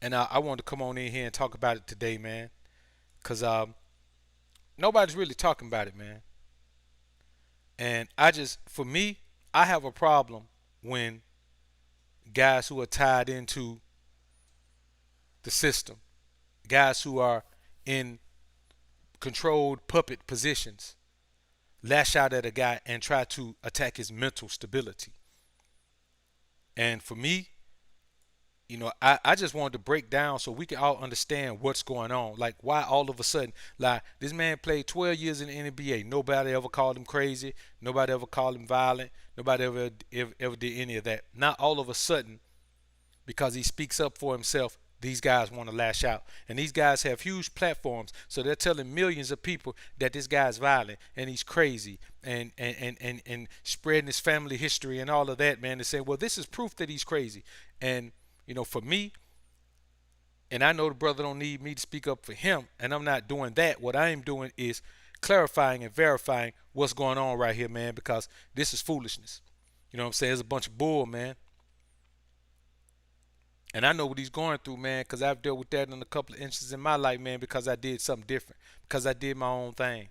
And I wanted to come on in here and talk about it today, man, because nobody's really talking about it, man. And for me, I have a problem when guys who are tied into the system, guys who are in controlled puppet positions, lash out at a guy and try to attack his mental stability. And for me, I just wanted to break down so we can all understand what's going on. Like, why all of a sudden, like, this man played 12 years in the NBA. Nobody ever called him crazy. Nobody ever called him violent. Nobody ever did any of that. Not all of a sudden, because he speaks up for himself, these guys want to lash out. And these guys have huge platforms, so they're telling millions of people that this guy's violent and he's crazy and spreading his family history and all of that, man, and saying, well, this is proof that he's crazy. And, for me, and I know the brother don't need me to speak up for him, and I'm not doing that. What I am doing is clarifying and verifying what's going on right here, man, because this is foolishness. You know what I'm saying? It's a bunch of bull, man. And I know what he's going through, man, because I've dealt with that in a couple of instances in my life, man, because I did something different, because I did my own thing,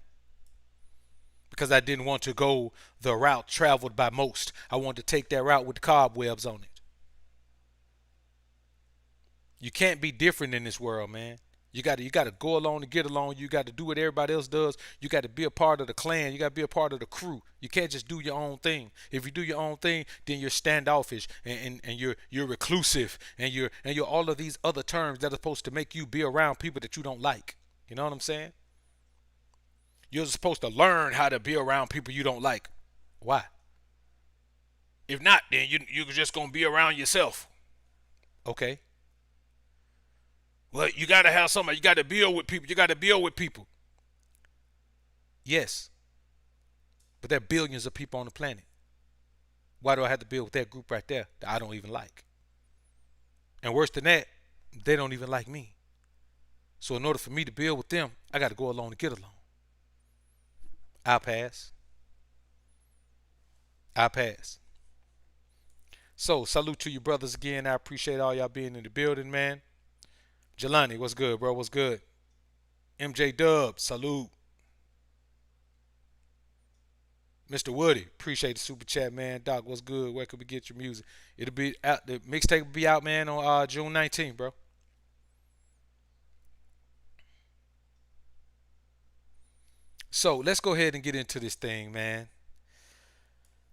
because I didn't want to go the route traveled by most. I wanted to take that route with the cobwebs on it. You can't be different in this world, man. You gotta go along to get along. You got to do what everybody else does. You got to be a part of the clan. You got to be a part of the crew. You can't just do your own thing. If you do your own thing, then you're standoffish and you're reclusive and you're all of these other terms that are supposed to make you be around people that you don't like. You know what I'm saying? You're supposed to learn how to be around people you don't like. Why? If not, then you're just gonna be around yourself. Okay. Well, you gotta have somebody. You gotta build with people. You gotta build with people. Yes, but there are billions of people on the planet. Why do I have to build with that group right there that I don't even like? And worse than that, they don't even like me. So in order for me to build with them, I got to go along to get along. I'll pass. I'll pass. So salute to you brothers again. I appreciate all y'all being in the building, man. Jelani, what's good, bro? What's good? MJ Dub, salute. Mr. Woody, appreciate the super chat, man. Doc, what's good? Where can we get your music? It'll be out. The mixtape will be out, man, on June 19th, bro. So let's go ahead and get into this thing, man.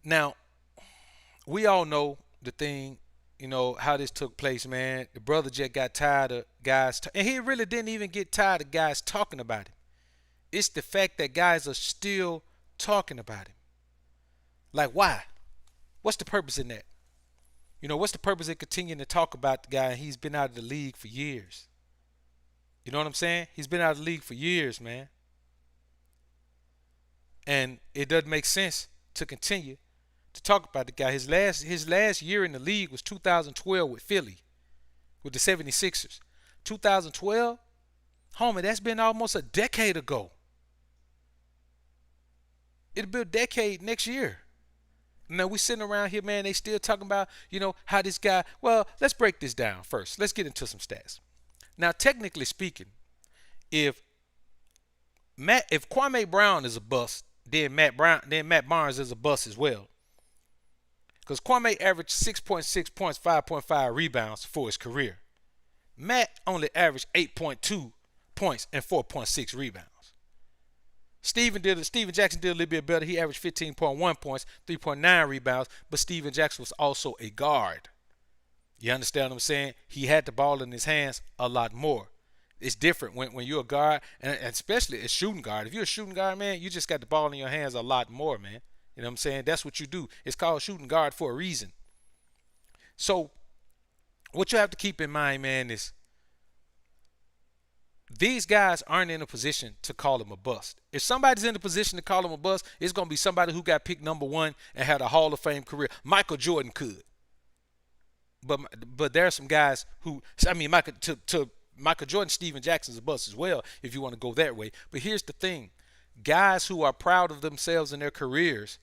Now, we all know the thing, how this took place, man. The brother just got tired of guys, and he really didn't even get tired of guys talking about it. It's the fact that guys are still talking about him. Like, why? What's the purpose in that? What's the purpose in continuing to talk about the guy? He's been out of the league for years. You know what I'm saying? He's been out of the league for years, man. And it doesn't make sense to continue to talk about the guy. His last year in the league was 2012 with Philly, with the 76ers. 2012, homie, that's been almost a decade ago. It'll be a decade next year. Now we sitting around here, man. They still talking about, how this guy. Well, let's break this down first. Let's get into some stats. Now, technically speaking, if if Kwame Brown is a bust, then Matt Barnes is a bust as well. Because Kwame averaged 6.6 points, 5.5 rebounds for his career. Matt only averaged 8.2 points and 4.6 rebounds. Steven Jackson did a little bit better. He averaged 15.1 points, 3.9 rebounds, but Steven Jackson was also a guard. You understand what I'm saying? He had the ball in his hands a lot more. It's different when you're a guard, and especially a shooting guard. If you're a shooting guard, man, you just got the ball in your hands a lot more, man. You know what I'm saying? That's what you do. It's called shooting guard for a reason. So what you have to keep in mind, man, is these guys aren't in a position to call him a bust. If somebody's in a position to call him a bust, it's going to be somebody who got picked number one and had a Hall of Fame career. Michael Jordan could. But there are some guys who, I mean, Michael Jordan, Steven Jackson's a bust as well, if you want to go that way. But here's the thing. Guys who are proud of themselves and their careers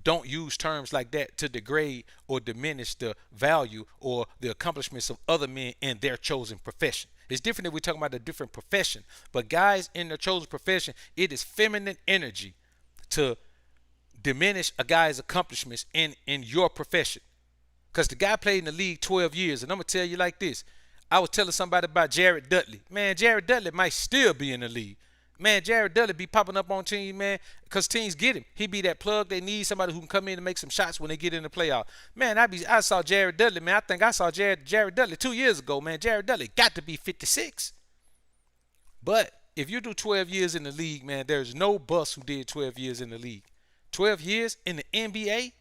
don't use terms like that to degrade or diminish the value or the accomplishments of other men in their chosen profession. It's different if we're talking about a different profession. But guys in their chosen profession, it is feminine energy to diminish a guy's accomplishments in your profession. Because the guy played in the league 12 years. And I'm going to tell you like this. I was telling somebody about Jared Dudley. Man, Jared Dudley might still be in the league. Man, Jared Dudley be popping up on teams, man, because teams get him. He be that plug they need, somebody who can come in and make some shots when they get in the playoff. Man, I saw Jared Dudley, man. I think I saw Jared Dudley 2 years ago, man. Jared Dudley got to be 56. But if you do 12 years in the league, man, there's no bust who did 12 years in the league. 12 years in the NBA,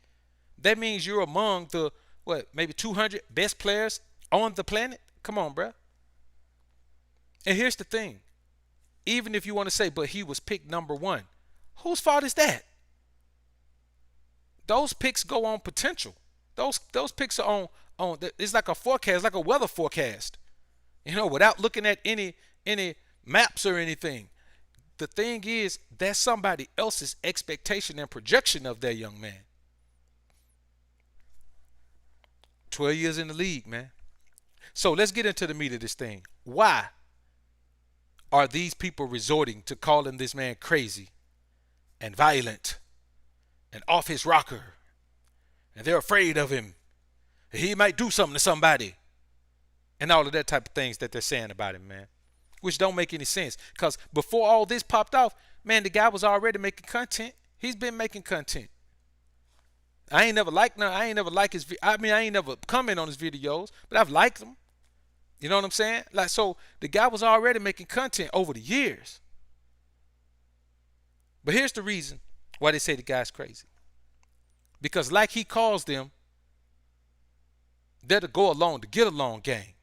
that means you're among the, maybe 200 best players on the planet? Come on, bruh. And here's the thing. Even if you want to say, but he was picked number one, whose fault is that? Those picks go on potential. Those picks are on. It's like a forecast, like a weather forecast. Without looking at any maps or anything. The thing is, that's somebody else's expectation and projection of that young man. 12 years in the league, man. So let's get into the meat of this thing. Why are these people resorting to calling this man crazy and violent and off his rocker? And they're afraid of him. He might do something to somebody. And all of that type of things that they're saying about him, man. Which don't make any sense. Because before all this popped off, man, the guy was already making content. He's been making content. I ain't never liked his, I ain't never comment on his videos, but I've liked them. You know what I'm saying? So the guy was already making content over the years. But here's the reason why they say the guy's crazy. Because like he calls them, they're the go along to get along gang.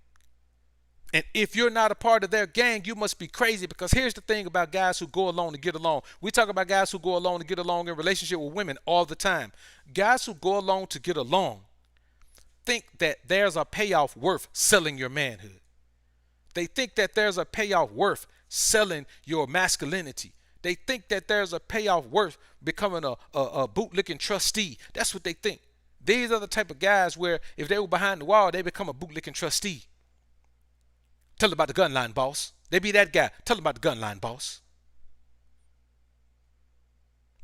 And if you're not a part of their gang, you must be crazy, because here's the thing about guys who go along to get along. We talk about guys who go along to get along in relationship with women all the time. Guys who go along to get along think that there's a payoff worth selling your manhood. They think that there's a payoff worth selling your masculinity. They think that there's a payoff worth becoming a bootlicking trustee. That's what they think. These are the type of guys where if they were behind the wall, they become a bootlicking trustee. Tell them about the gun line, boss. They be that guy. Tell them about the gun line, boss.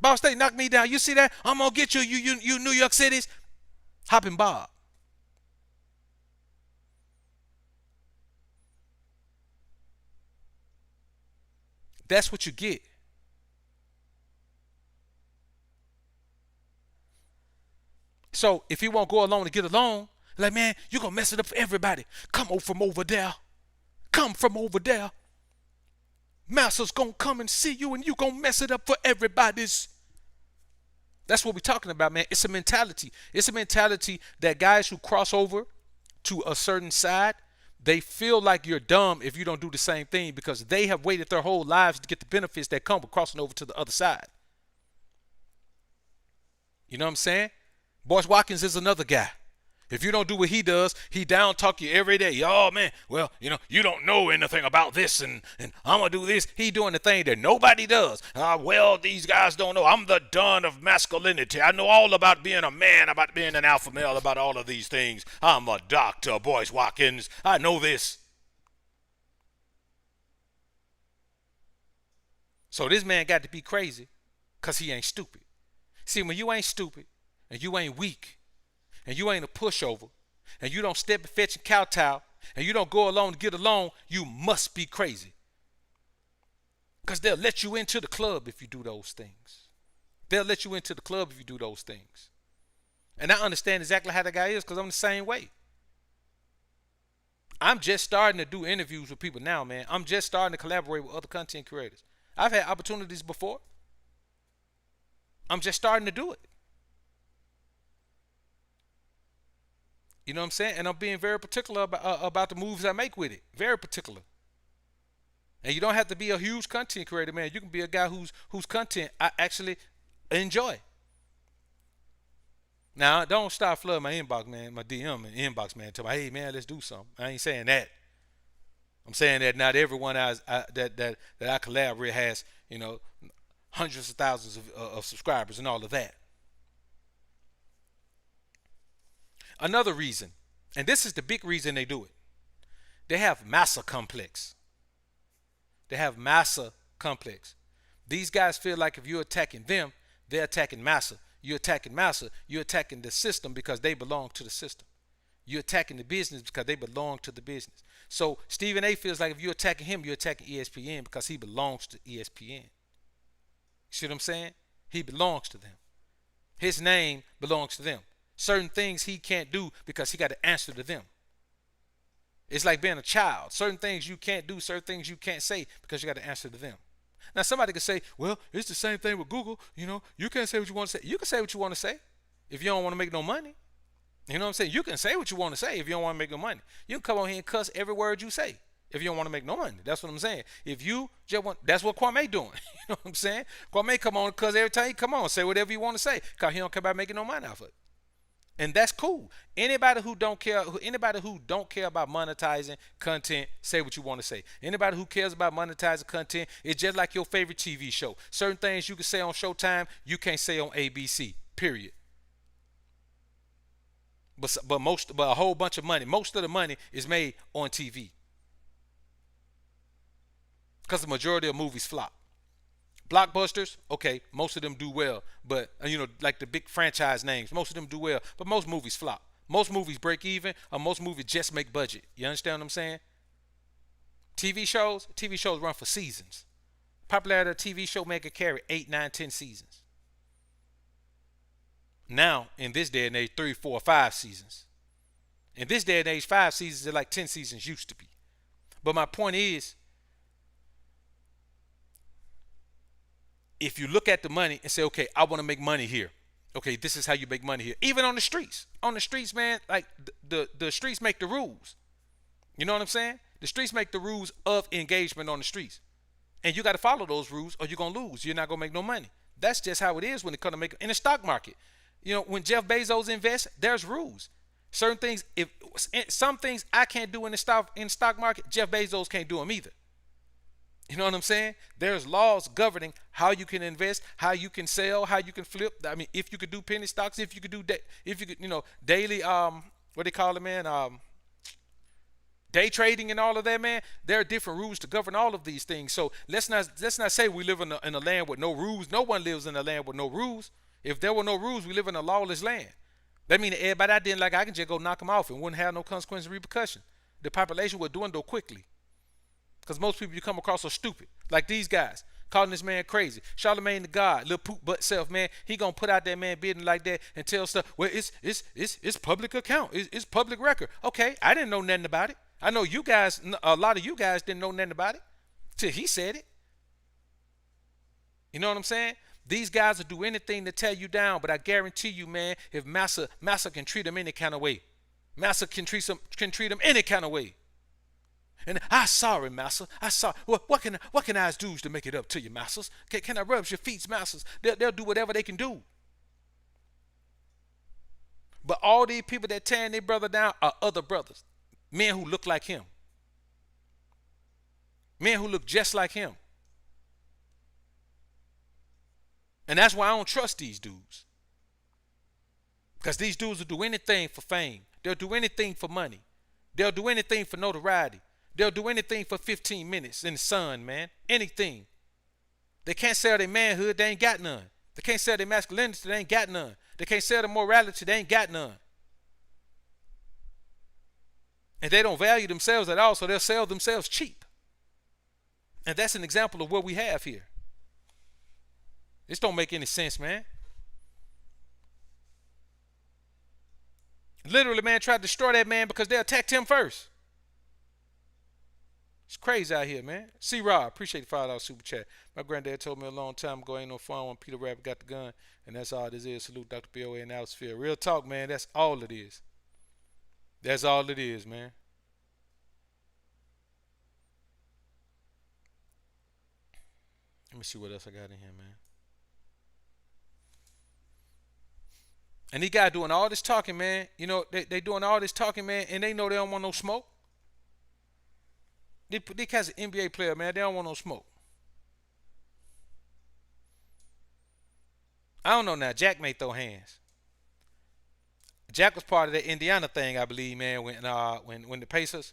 Boss, they knocked me down. You see that? I'm going to get you, you New York City's. Hopping Bob. That's what you get. So if you won't go along to get along, like, man, you're going to mess it up for everybody. Come over from over there. Come from over there. Master's going to come and see you, and you going to mess it up for everybody's. That's what we're talking about, man. It's a mentality. It's a mentality that guys who cross over to a certain side, they feel like you're dumb if you don't do the same thing, because they have waited their whole lives to get the benefits that come with crossing over to the other side. You know what I'm saying? Boyce Watkins is another guy. If you don't do what he does, he down talk you every day. Oh, man, well, you don't know anything about this, and I'm going to do this. He doing the thing that nobody does. Well, these guys don't know. I'm the Don of masculinity. I know all about being a man, about being an alpha male, about all of these things. I'm a doctor, Boyce Watkins. I know this. So this man got to be crazy because he ain't stupid. See, when you ain't stupid and you ain't weak, and you ain't a pushover, and you don't step and fetch and kowtow, and you don't go along to get along, you must be crazy. Because they'll let you into the club if you do those things. They'll let you into the club if you do those things. And I understand exactly how that guy is, because I'm the same way. I'm just starting to do interviews with people now, man. I'm just starting to collaborate with other content creators. I've had opportunities before. I'm just starting to do it. You know what I'm saying? And I'm being very particular about the moves I make with it. Very particular. And you don't have to be a huge content creator, man. You can be a guy whose content I actually enjoy. Now, don't start flooding my inbox, man, my DM and inbox, man. Tell me, hey, man, let's do something. I ain't saying that. I'm saying that not everyone that I collaborate has, hundreds of thousands of subscribers and all of that. Another reason, and this is the big reason they do it, they have massa complex. They have massa complex. These guys feel like if you're attacking them, they're attacking massa. You're attacking massa. You're attacking the system because they belong to the system. You're attacking the business because they belong to the business. So Stephen A feels like if you're attacking him, you're attacking ESPN because he belongs to ESPN. See what I'm saying? He belongs to them. His name belongs to them. Certain things he can't do because he got to answer to them. It's like being a child. Certain things you can't do, certain things you can't say because you got to answer to them. Now somebody could say, well, it's the same thing with Google. You can't say what you want to say. You can say what you want to say if you don't want to make no money. You know what I'm saying? You can say what you want to say if you don't want to make no money. You can come on here and cuss every word you say if you don't want to make no money. That's what I'm saying. If you just want, that's what Kwame doing. You know what I'm saying? Kwame come on and cuss every time he come on, say whatever you want to say because he don't care about making no money off of it. And that's cool. Anybody who don't care about monetizing content, say what you want to say. Anybody who cares about monetizing content, it's just like your favorite TV show. Certain things you can say on Showtime, you can't say on ABC. Period. But a whole bunch of money. Most of the money is made on TV because the majority of movies flop. Blockbusters, okay, most of them do well, but like the big franchise names, most of them do well, but most movies flop. Most movies break even, or most movies just make budget. You understand what I'm saying? TV shows run for seasons. Popularity of a TV show may carry 8, 9, 10 seasons. Now, in this day and age, 3, 4, 5 seasons. In this day and age, 5 seasons are like 10 seasons used to be. But my point is, if you look at the money and say, okay, I want to make money here. Okay, this is how you make money here. Even on the streets. On the streets, man, like the streets make the rules. You know what I'm saying? The streets make the rules of engagement on the streets. And you got to follow those rules or you're going to lose. You're not going to make no money. That's just how it is when it comes to make in the stock market. When Jeff Bezos invests, there's rules. Certain things, some things I can't do in the stock market, Jeff Bezos can't do them either. You know what I'm saying? There's laws governing how you can invest, how you can sell, how you can flip. I mean, if you could do penny stocks, if you could do daily, what they call it, man, day trading and all of that, man. There are different rules to govern all of these things. So let's not say we live in a land with no rules. No one lives in a land with no rules. If there were no rules, we live in a lawless land. That means that everybody I didn't like, I can just go knock them off and wouldn't have no consequence and repercussion. The population would dwindle quickly. Because most people you come across are stupid. Like these guys. Calling this man crazy. Charlemagne the God, little poop butt self, man. He gonna put out that man bidding like that and tell stuff. Well, it's public account. It's public record. Okay, I didn't know nothing about it. I know you guys, a lot of you guys didn't know nothing about it till he said it. You know what I'm saying? These guys will do anything to tear you down, but I guarantee you, man, if Massa can treat them any kind of way. Massa can treat them any kind of way. And I'm sorry, Massa. What can I do to make it up to you, Masters? Can I rub your feet, Masters? They'll do whatever they can do. But all these people that tearing their brother down are other brothers. Men who look like him. Men who look just like him. And that's why I don't trust these dudes. Because these dudes will do anything for fame. They'll do anything for money. They'll do anything for notoriety. They'll do anything for 15 minutes in the sun, man. Anything. They can't sell their manhood, they ain't got none. They can't sell their masculinity, they ain't got none. They can't sell their morality, they ain't got none. And they don't value themselves at all, so they'll sell themselves cheap. And that's an example of what we have here. This don't make any sense, man. Literally, man, tried to destroy that man because they attacked him first. It's crazy out here, man. C. Rob, appreciate the $5 super chat. My granddad told me a long time ago, ain't no fun when Peter Rabbit got the gun, and that's all this is. Salute Dr. B.O.A. and Alice Real talk, man. That's all it is. That's all it is, man. Let me see what else I got in here, man. And these guys doing all this talking, man. You know, they doing all this talking, man, and they know they don't want no smoke. These guys an NBA player, man. They don't want no smoke. I don't know now. Jack may throw hands. Jack was part of that Indiana thing, I believe, man. When the Pacers,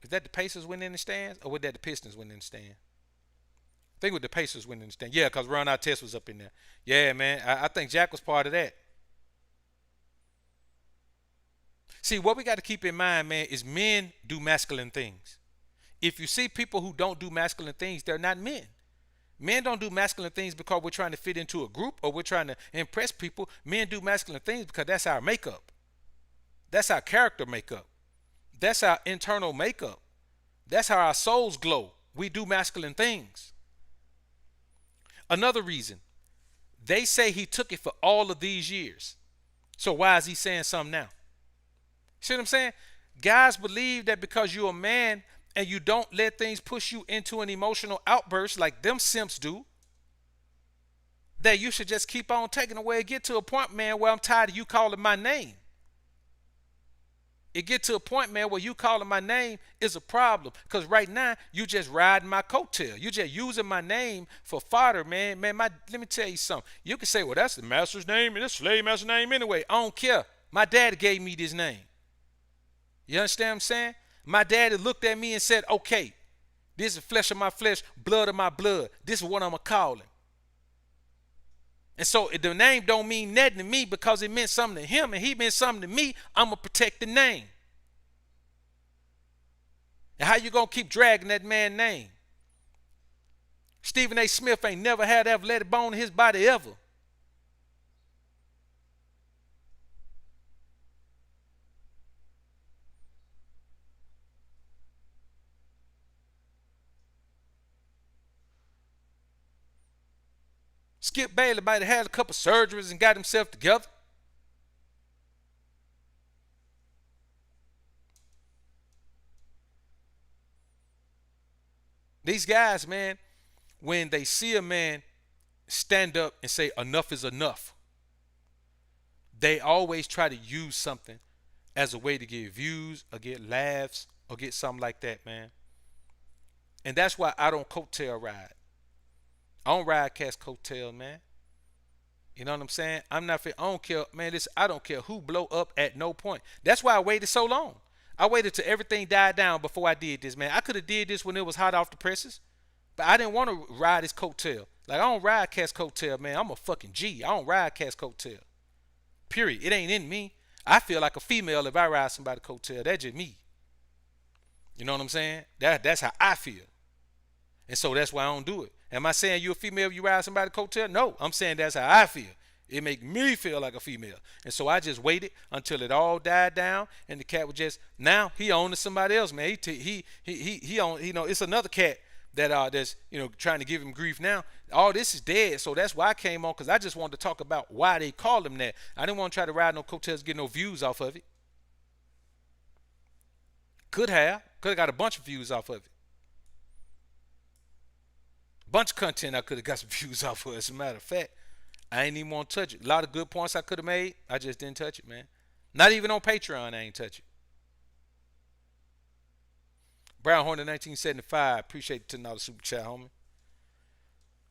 is that the Pacers went in the stands, or was that the Pistons went in the stand? I think with the Pacers went in the stand. Yeah, because Ron Artest was up in there. Yeah, man. I think Jack was part of that. See, what we got to keep in mind, man, is men do masculine things. If you see people who don't do masculine things, they're not men. Men don't do masculine things because we're trying to fit into a group or we're trying to impress people. Men do masculine things because that's our makeup. That's our character makeup. That's our internal makeup. That's how our souls glow. We do masculine things. Another reason, they say he took it for all of these years. So why is he saying something now? See what I'm saying? Guys believe that because you're a man and you don't let things push you into an emotional outburst like them simps do, that you should just keep on taking away and get to a point, man, where I'm tired of you calling my name. It get to a point, man, where you calling my name is a problem. Because right now, you just riding my coattail. You just using my name for fodder, man. Let me tell you something. You can say, well, that's the master's name and the slave master's name anyway. I don't care. My daddy gave me this name. You understand what I'm saying? My daddy looked at me and said, okay, this is flesh of my flesh, blood of my blood. This is what I'm going to call him. And so if the name don't mean nothing to me because it meant something to him and he meant something to me, I'm going to protect the name. And how you going to keep dragging that man's name? Stephen A. Smith ain't never had athletic bone in his body ever. Skip Bayless might have had a couple surgeries and got himself together. These guys, man, when they see a man stand up and say enough is enough, they always try to use something as a way to get views or get laughs or get something like that, man. And that's why I don't coattail ride. I don't ride cast coattail, man. You know what I'm saying? I'm not. I don't care, man. Listen, I don't care who blow up at no point. That's why I waited so long. I waited till everything died down before I did this, man. I could have did this when it was hot off the presses, but I didn't want to ride his coattail. Like I don't ride cast coattail, man. I'm a fucking G. I don't ride cast coattail. Period. It ain't in me. I feel like a female if I ride somebody's coattail. That's just me. You know what I'm saying? That's how I feel. And so that's why I don't do it. Am I saying you a female if you ride somebody's coattail? No. I'm saying that's how I feel. It make me feel like a female. And so I just waited until it all died down and the cat was just, now he owned to somebody else, man. He own, you know, it's another cat that that's, you know, trying to give him grief now. All this is dead. So that's why I came on, because I just wanted to talk about why they call him that. I didn't want to try to ride no coattails, get no views off of it. Could have got a bunch of views off of it. Bunch of content I could have got some views off of. As a matter of fact, I ain't even want to touch it. A lot of good points I could have made. I just didn't touch it, man. Not even on Patreon, I ain't touch it. Brown Hornet 1975. Appreciate the $10 super chat, homie.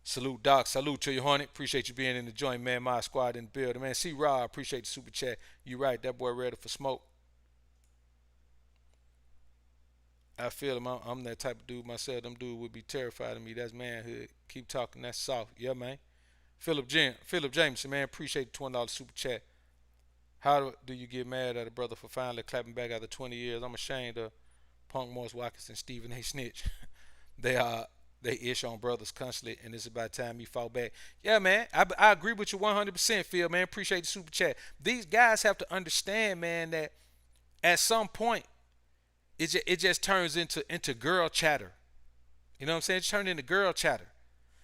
Salute, Doc. Salute to you, Hornet. Appreciate you being in the joint, man. My squad in the building, man. C. Rob. Appreciate the super chat. You right. That boy ready for smoke. I feel him. I'm that type of dude myself. Them dudes would be terrified of me. That's manhood. Keep talking. That's soft. Yeah, man. Philip Jameson, man. Appreciate the $20 super chat. How do you get mad at a brother for finally clapping back after 20 years? I'm ashamed of Punk, Boyce Watkins, and Stephen A. Snitch. They ish on brothers constantly, and it's about time you fall back. Yeah, man. I agree with you 100%, Phil, man. Appreciate the super chat. These guys have to understand, man, that at some point, it just turns into girl chatter. You know what I'm saying? It turned into girl chatter.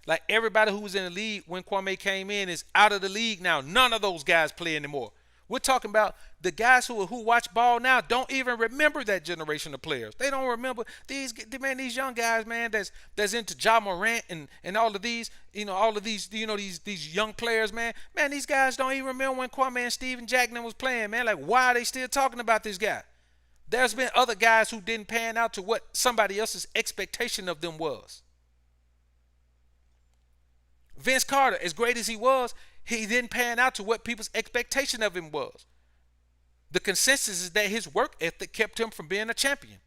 Like everybody who was in the league when Kwame came in is out of the league now. None of those guys play anymore. We're talking about the guys who watch ball now don't even remember that generation of players. They don't remember these young guys, man, that's into Ja Morant and all of these, all of these, these young players, man. Man, these guys don't even remember when Kwame and Steven Jackson was playing, man. Like, why are they still talking about this guy? There's been other guys who didn't pan out to what somebody else's expectation of them was. Vince Carter, as great as he was, he didn't pan out to what people's expectation of him was. The consensus is that his work ethic kept him from being a champion.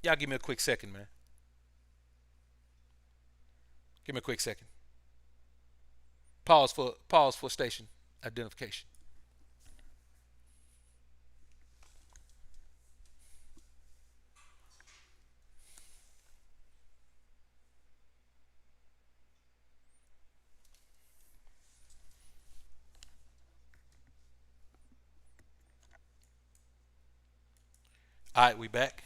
Y'all give me a quick second, man. Give me a quick second. Pause for station identification. All right, we back.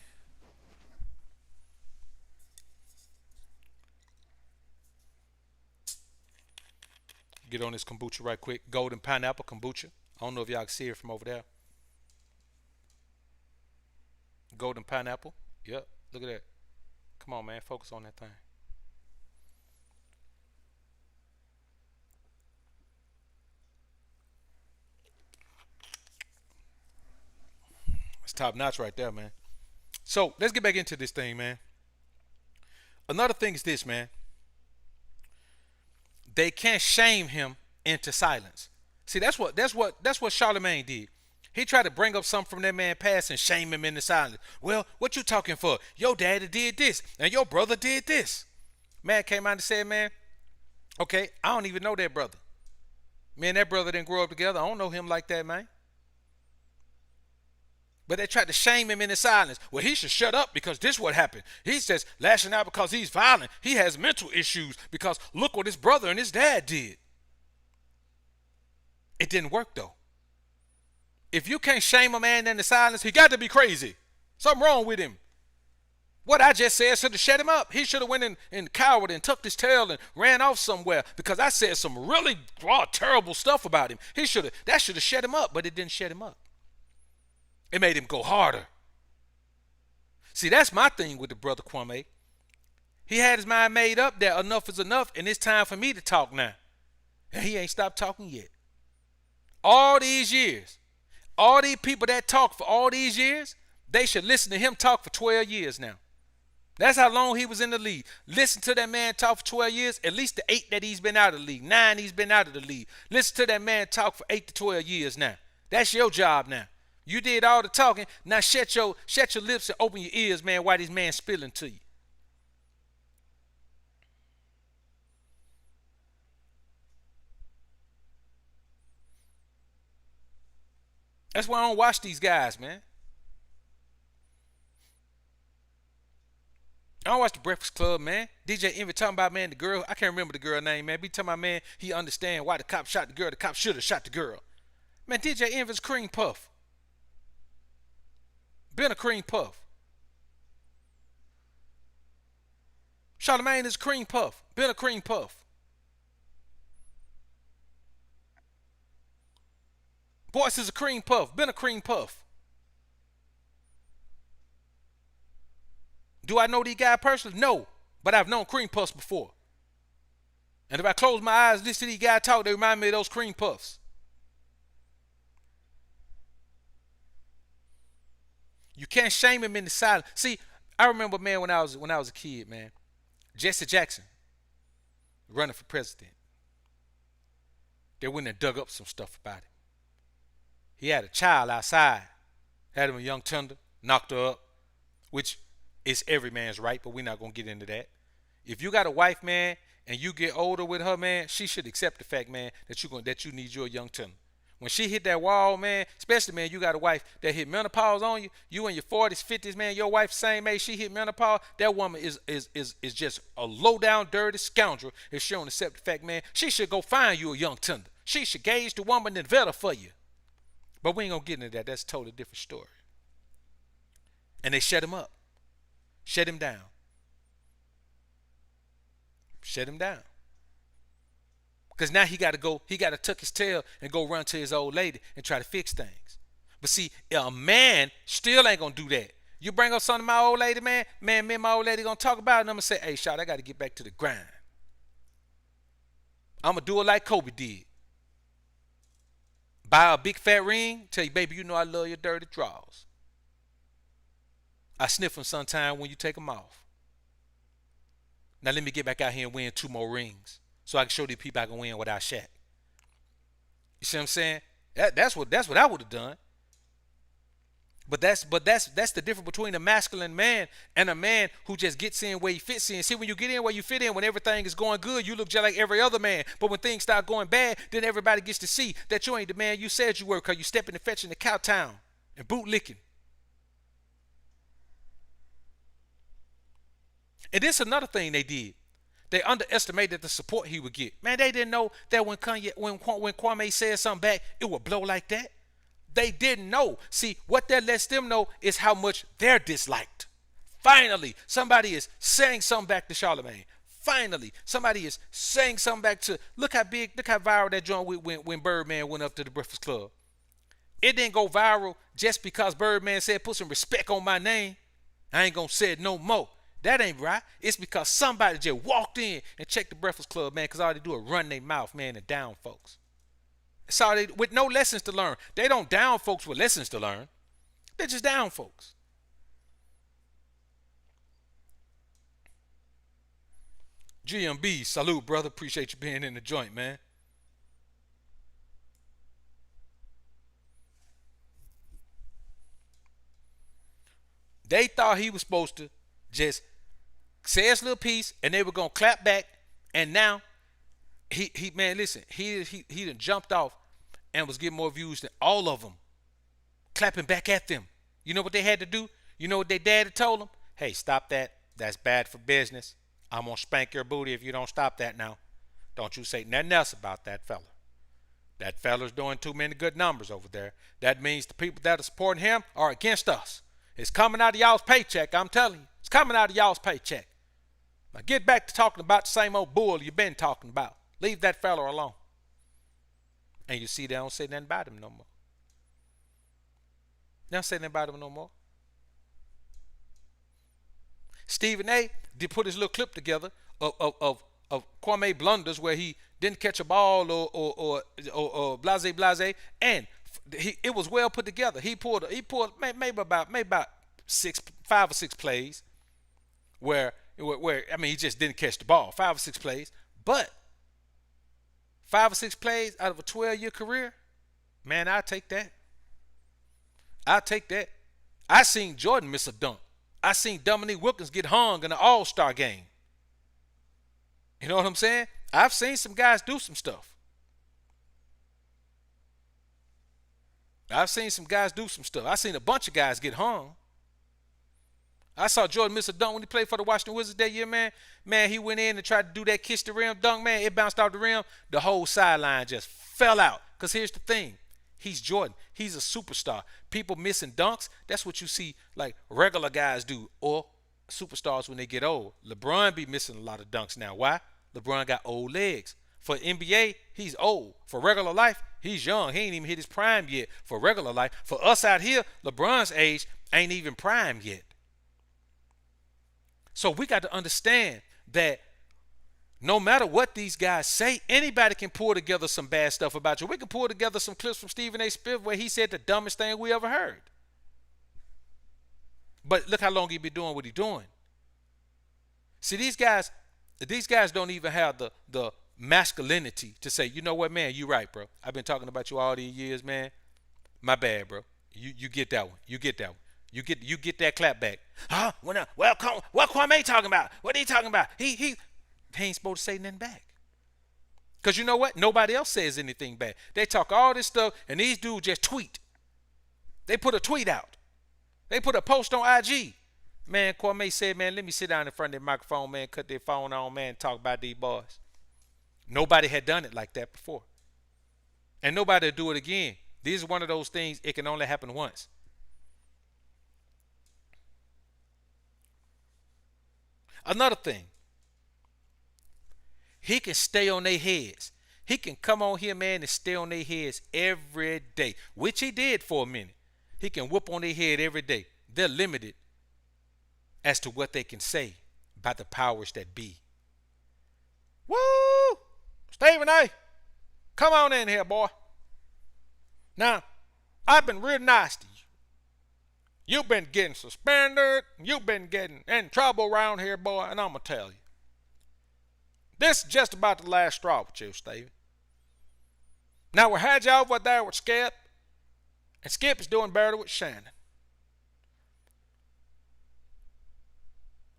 Get on this kombucha right quick. Golden pineapple kombucha. I don't know if y'all can see it from over there. Golden pineapple. Yep. Look at that. Come on, man. Focus on that thing. It's top notch right there, man. So let's get back into this thing, man. Another thing is this, man. They can't shame him into silence. See, that's what Charlemagne did. He tried to bring up something from that man past and shame him into silence. Well, what you talking for? Your daddy did this and your brother did this. Man came out and said, man, okay, I don't even know that brother. Me and that brother didn't grow up together. I don't know him like that, man. But they tried to shame him into silence. Well, he should shut up because this what happened. He's just lashing out because he's violent. He has mental issues because look what his brother and his dad did. It didn't work though. If you can't shame a man into silence, he got to be crazy. Something wrong with him. What I just said should have shut him up. He should have went in cowered and tucked his tail and ran off somewhere because I said some really terrible stuff about him. That should have shut him up, but it didn't shut him up. It made him go harder. See, that's my thing with the brother Kwame. He had his mind made up that enough is enough and it's time for me to talk now. And he ain't stopped talking yet. All these years, all these people that talk for all these years, they should listen to him talk for 12 years now. That's how long he was in the league. Listen to that man talk for 12 years, at least the 8 that he's been out of the league, 9 he's been out of the league. Listen to that man talk for 8 to 12 years now. That's your job now. You did all the talking. Now shut your lips and open your ears, man, while this man spilling to you. That's why I don't watch these guys, man. I don't watch the Breakfast Club, man. DJ Envy talking about, man, the girl. I can't remember the girl name, man. Be talking about, man, he understand why the cop shot the girl. The cop should have shot the girl. Man, DJ Envy's cream puff. Been a cream puff. Charlemagne is cream puff. Been a cream puff. Boyce is a cream puff. Been a cream puff. Do I know these guys personally? No. But I've known cream puffs before. And if I close my eyes, listen to these guys talk, they remind me of those cream puffs. You can't shame him into silence. See, I remember, man, when I was a kid, man, Jesse Jackson running for president. They went and dug up some stuff about him. He had a child outside, had him a young tender, knocked her up, which is every man's right, but we're not gonna get into that. If you got a wife, man, and you get older with her, man, she should accept the fact, man, that you need your young tender. When she hit that wall, man, especially, man, you got a wife that hit menopause on you. You in your 40s, 50s, man, your wife same age, she hit menopause. That woman is just a low down, dirty scoundrel. If she don't accept the fact, man, she should go find you a young tender. She should gauge the woman and vet her for you. But we ain't gonna get into that. That's a totally different story. And they shut him up, shut him down, shut him down. Because now he got to tuck his tail and go run to his old lady and try to fix things. But see, a man still ain't going to do that. You bring up something to my old lady, man, me and my old lady going to talk about it, and I'm going to say, hey, shot, I got to get back to the grind. I'm going to do it like Kobe did. Buy a big fat ring, tell you, baby, you know I love your dirty drawers. I sniff them sometime when you take them off. Now let me get back out here and win 2 more rings so I can show these people I can win without Shaq. You see what I'm saying? That's what I would have done. But that's the difference between a masculine man and a man who just gets in where he fits in. See, when you get in where you fit in, when everything is going good, you look just like every other man. But when things start going bad, then everybody gets to see that you ain't the man you said you were, because you stepping and fetching the cow town and boot licking. And this is another thing they did. They underestimated the support he would get. Man, they didn't know that when Kwame said something back, it would blow like that. They didn't know. See, what that lets them know is how much they're disliked. Finally, somebody is saying something back to Charlemagne. Finally, somebody is saying something back to, look how viral that joint when Birdman went up to the Breakfast Club. It didn't go viral just because Birdman said, put some respect on my name. I ain't gonna say it no more. That ain't right. It's because somebody just walked in and checked the Breakfast Club, man, because all they do is run their mouth, man, and down folks. So they, with no lessons to learn. They don't down folks with lessons to learn. They're just down folks. GMB, salute, brother. Appreciate you being in the joint, man. They thought he was supposed to just say his little piece and they were gonna clap back, and now he man, listen, he done jumped off and was getting more views than all of them clapping back at them. You know what they had to do? You know what their daddy told them? Hey, stop that. That's bad for business. I'm gonna spank your booty if you don't stop that now. Don't you say nothing else about that fella. That fella's doing too many good numbers over there. That means the people that are supporting him are against us. It's coming out of y'all's paycheck, I'm telling you. It's coming out of y'all's paycheck. Now get back to talking about the same old bull you've been talking about. Leave that fella alone. And you see, they don't say nothing about him no more. They don't say nothing about him no more. Stephen A. did put his little clip together of Kwame blunders where he didn't catch a ball or blase, and it was well put together. He pulled maybe about 5 or 6 plays where I mean, he just didn't catch the ball. 5 or 6 plays, but 5 or 6 plays out of a 12-year career, man, I'll take that. I'll take that. I seen Jordan miss a dunk. I seen Dominique Wilkins get hung in an All-Star game. You know what I'm saying? I've seen some guys do some stuff. I've seen a bunch of guys get hung. I saw Jordan miss a dunk when he played for the Washington Wizards that year, man. Man, he went in and tried to do that kiss the rim dunk, man. It bounced off the rim. The whole sideline just fell out. Because here's the thing. He's Jordan. He's a superstar. People missing dunks, that's what you see like regular guys do, or superstars when they get old. LeBron be missing a lot of dunks now. Why? LeBron got old legs. For NBA, he's old. For regular life, he's young. He ain't even hit his prime yet. For regular life, for us out here, LeBron's age ain't even prime yet. So we got to understand that no matter what these guys say, anybody can pull together some bad stuff about you. We can pull together some clips from Stephen A. Smith where he said the dumbest thing we ever heard. But look how long he been doing what he's doing. See, these guys don't even have the masculinity to say, you know what, man, you right, bro. I've been talking about you all these years, man. My bad, bro. You get that one. You get that one. You get that clap back. Huh? What Kwame talking about? What he talking about? He ain't supposed to say nothing back. Because you know what? Nobody else says anything back. They talk all this stuff, and these dudes just tweet. They put a tweet out. They put a post on IG. Man, Kwame said, man, let me sit down in front of the microphone, man, cut their phone on, man, and talk about these boys. Nobody had done it like that before. And nobody will do it again. This is one of those things, it can only happen once. Another thing, he can stay on their heads. He can come on here, man, and stay on their heads every day, which he did for a minute. He can whoop on their head every day. They're limited as to what they can say by the powers that be. Woo! Stephen A., come on in here, boy. Now, I've been real nice to you. You've been getting suspended. You've been getting in trouble around here, boy, and I'm going to tell you. This is just about the last straw with you, Stevie. Now we had you over there with Skip, and Skip is doing better with Shannon.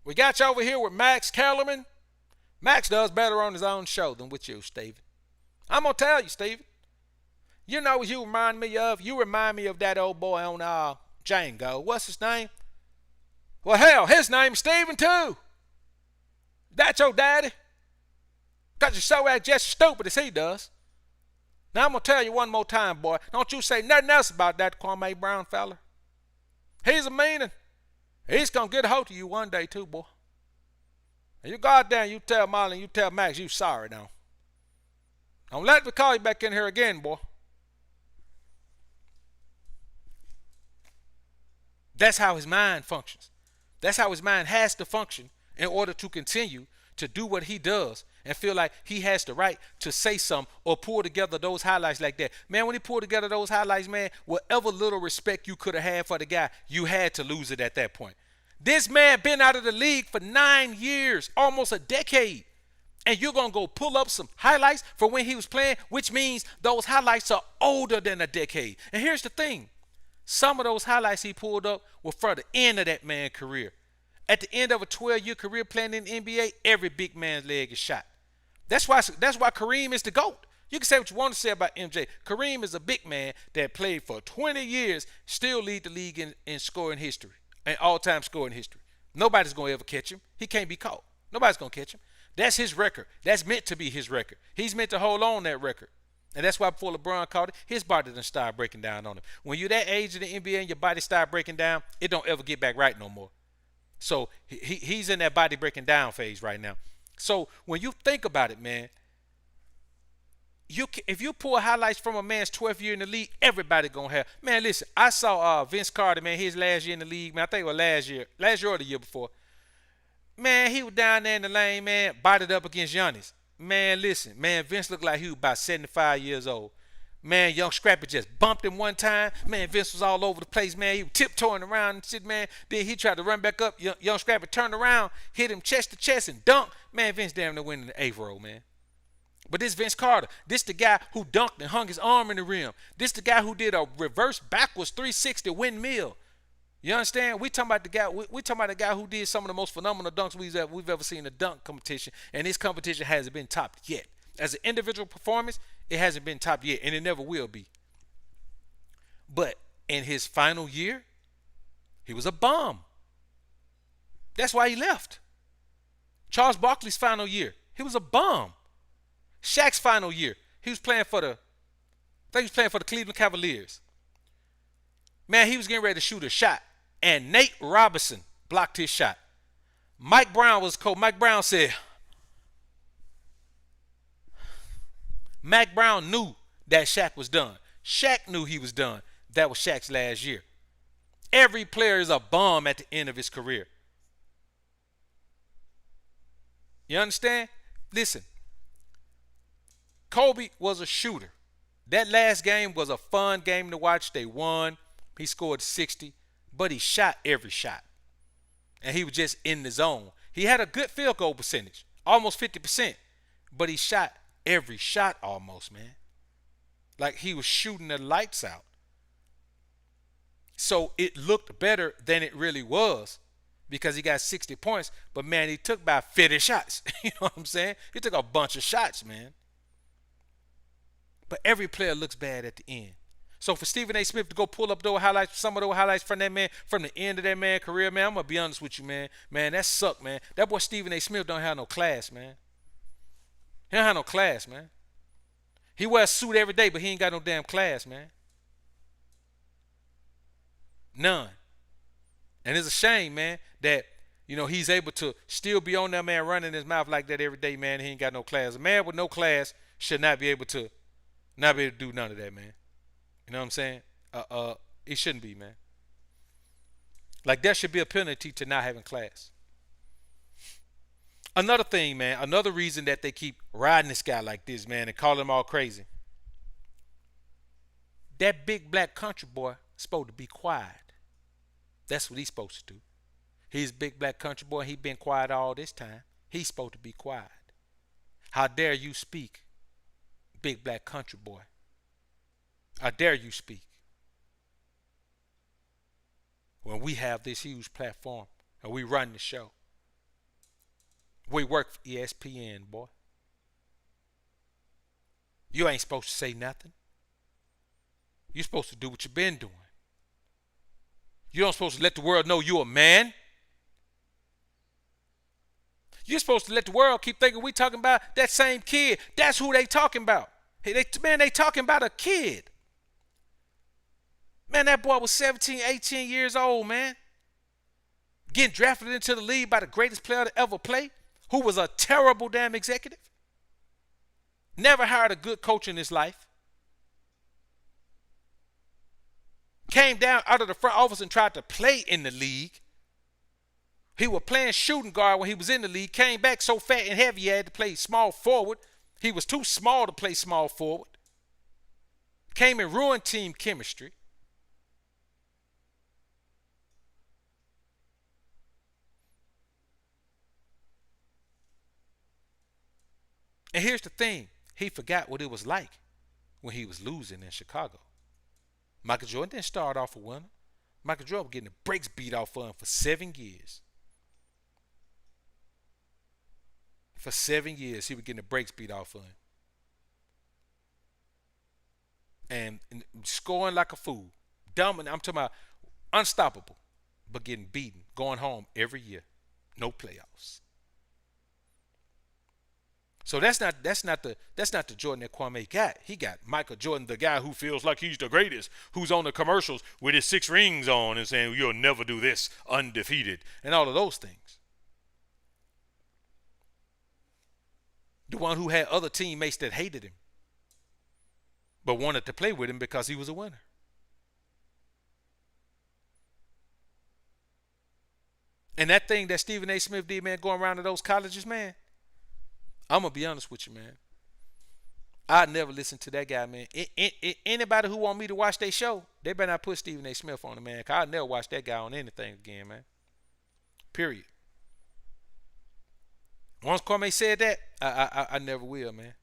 We got you over here with Max Kellerman. Max does better on his own show than with you, Stephen. I'm going to tell you, Stephen. You know what you remind me of? You remind me of that old boy on Django. What's his name? Well, hell, his name's Stephen, too. That's your daddy. Because you're so just as stupid as he does. Now, I'm going to tell you one more time, boy. Don't you say nothing else about that Kwame Brown fella. He's a meanin'. He's going to get a hold of you one day, too, boy. And you go out there and you tell Molly and you tell Max you sorry now. Don't let me call you back in here again, boy. That's how his mind functions. That's how his mind has to function in order to continue to do what he does and feel like he has the right to say something or pull together those highlights like that. Man, when he pulled together those highlights, man, whatever little respect you could have had for the guy, you had to lose it at that point. This man been out of the league for 9 years, almost a decade. And you're going to go pull up some highlights for when he was playing, which means those highlights are older than a decade. And here's the thing. Some of those highlights he pulled up were for the end of that man's career. At the end of a 12-year career playing in the NBA, every big man's leg is shot. That's why Kareem is the GOAT. You can say what you want to say about MJ. Kareem is a big man that played for 20 years, still lead the league in scoring history, in all-time scoring history. Nobody's going to ever catch him. He can't be caught. Nobody's going to catch him. That's his record. That's meant to be his record. He's meant to hold on that record. And that's why before LeBron caught it, his body done start breaking down on him. When you're that age in the NBA and your body start breaking down, it don't ever get back right no more. So he's in that body breaking down phase right now. So when you think about it, man, if you pull highlights from a man's 12th year in the league, everybody gonna have. Man, listen, I saw Vince Carter, man, his last year in the league, man. I think it was last year or the year before. Man, he was down there in the lane, man, bodied up against Giannis. Man, listen, man, Vince looked like he was about 75 years old. Man, young Scrappy just bumped him one time. Man, Vince was all over the place, man. He was tiptoeing around and shit, man. Then he tried to run back up. Young Scrappy turned around, hit him chest to chest and dunked. Man, Vince damn near went in the 8th row, man. But this Vince Carter, this the guy who dunked and hung his arm in the rim. This the guy who did a reverse backwards 360 windmill. You understand? We talking about the guy. We talking about the guy who did some of the most phenomenal dunks we've ever seen in a dunk competition, and this competition hasn't been topped yet. As an individual performance, it hasn't been topped yet, and it never will be. But in his final year, he was a bum. That's why he left. Charles Barkley's final year, he was a bum. Shaq's final year, he was playing for the Cleveland Cavaliers. Man, he was getting ready to shoot a shot, and Nate Robinson blocked his shot. Mike Brown was coach. Mike Brown said, Mac Brown knew that Shaq was done. Shaq knew he was done. That was Shaq's last year. Every player is a bum at the end of his career. You understand? Listen, Kobe was a shooter. That last game was a fun game to watch. They won. He scored 60, but he shot every shot. And he was just in the zone. He had a good field goal percentage, almost 50%, but he shot every shot almost, man. Like he was shooting the lights out. So it looked better than it really was because he got 60 points, but man, he took about 50 shots. You know what I'm saying? He took a bunch of shots, man. But every player looks bad at the end. So for Stephen A. Smith to go pull up those highlights, some of those highlights from that man, from the end of that man's career, man, I'm going to be honest with you, man. Man, that sucked, man. That boy Stephen A. Smith don't have no class, man. He don't have no class, man. He wears a suit every day, but he ain't got no damn class, man. None. And it's a shame, man, that, you know, he's able to still be on that man running his mouth like that every day, man. He ain't got no class. A man with no class should not be able to do none of that, man. You know what I'm saying? It shouldn't be, man. Like, there should be a penalty to not having class. Another thing, man, another reason that they keep riding this guy like this, man, and call him all crazy. That big black country boy is supposed to be quiet. That's what he's supposed to do. He's a big black country boy. He been quiet all this time. He's supposed to be quiet. How dare you speak, big black country boy? How dare you speak when we have this huge platform and we run the show? We work for ESPN, boy. You ain't supposed to say nothing. You're supposed to do what you've been doing. You don't supposed to let the world know you're a man. You're supposed to let the world keep thinking we talking about that same kid. That's who they talking about. Hey, they talking about a kid. Man, that boy was 17, 18 years old, man. Getting drafted into the league by the greatest player to ever play, who was a terrible damn executive. Never hired a good coach in his life. Came down out of the front office and tried to play in the league. He was playing shooting guard when he was in the league. Came back so fat and heavy he had to play small forward. He was too small to play small forward. Came and ruined team chemistry. And here's the thing. He forgot what it was like when he was losing in Chicago. Michael Jordan didn't start off a winner. Michael Jordan was getting the brakes beat off of him for 7 years. For 7 years, he was getting the brakes beat off of him. And scoring like a fool. Dumb, and I'm talking about unstoppable, but getting beaten, going home every year. No playoffs. So that's not the Jordan that Kwame got. He got Michael Jordan, the guy who feels like he's the greatest, who's on the commercials with his 6 rings on and saying you'll never do this, undefeated, and all of those things. The one who had other teammates that hated him, but wanted to play with him because he was a winner. And that thing that Stephen A. Smith did, man, going around to those colleges, man. I'm going to be honest with you, man. I never listen to that guy, man. Anybody who want me to watch their show, they better not put Stephen A. Smith on it, man. Because I'll never watch that guy on anything again, man. Period. Once Kwame said that, I never will, man.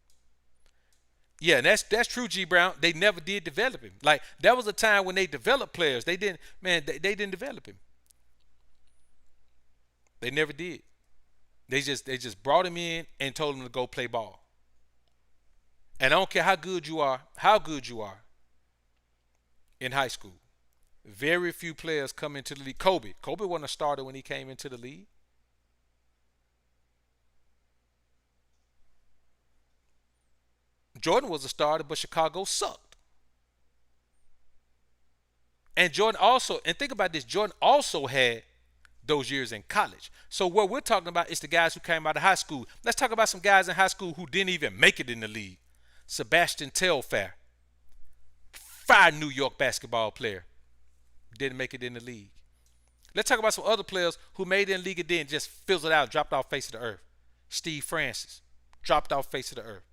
Yeah, and that's true, G Brown. They never did develop him. Like, that was a time when they developed players. They didn't, man, they didn't develop him. They never did. They just brought him in and told him to go play ball. And I don't care how good you are in high school. Very few players come into the league. Kobe wasn't a starter when he came into the league. Jordan was a starter, but Chicago sucked. And think about this, Jordan also had those years in college. So what we're talking about is the guys who came out of high school. Let's talk about some guys in high school who didn't even make it in the league. Sebastian Telfair, fire New York basketball player, didn't make it in the league. Let's talk about some other players who made it in the league and then just fizzled out, dropped off face of the earth. Steve Francis, dropped off face of the earth.